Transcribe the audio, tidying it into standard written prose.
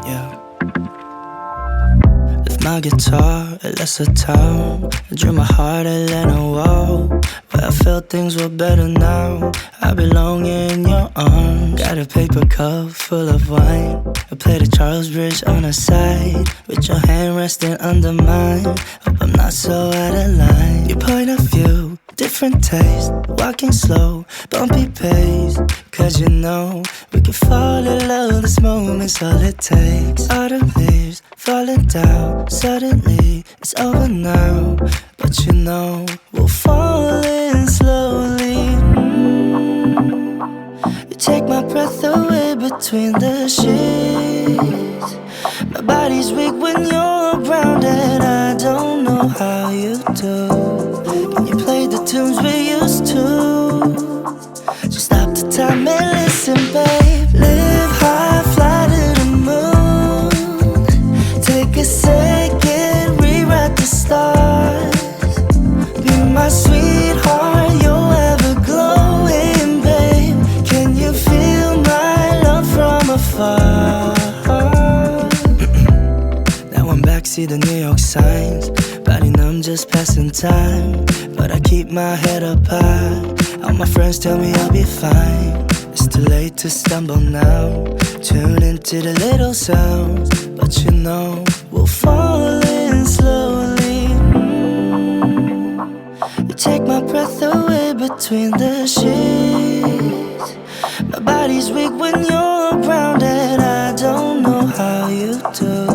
Yeah. Left my guitar at lesser town. I drew my heart at a wall where I felt things were better now. I belong in your arms. Got a paper cup full of wine. I played a Charles Bridge on the side with your hand resting under mine. Hope I'm not so out of line. Your point of view, different taste. Walking slow, bumpy pace. Cause you know we can fall in love. This moment's all it takes. Autumn leaves falling down. Suddenly it's over now. But you know we'll fall in slowly. You take my breath away between the sheets. My body's weak when you're around, and I don't know how you do. Can you play the tunes we used to? Just stop the time and listen, babe. Live high, fly to the moon. Take a second, rewrite the stars. Be my sweetheart, you're ever glowing, babe. Can you feel my love from afar? Now I'm back, see the New York signs. Body numb, just passing time. But I keep my head up high. All my friends tell me I'll be fine. It's too late to stumble now. Tune into the little sounds. But you know we'll fall in slowly. You take my breath away between the sheets. My body's weak when you're around, and I don't know how you do.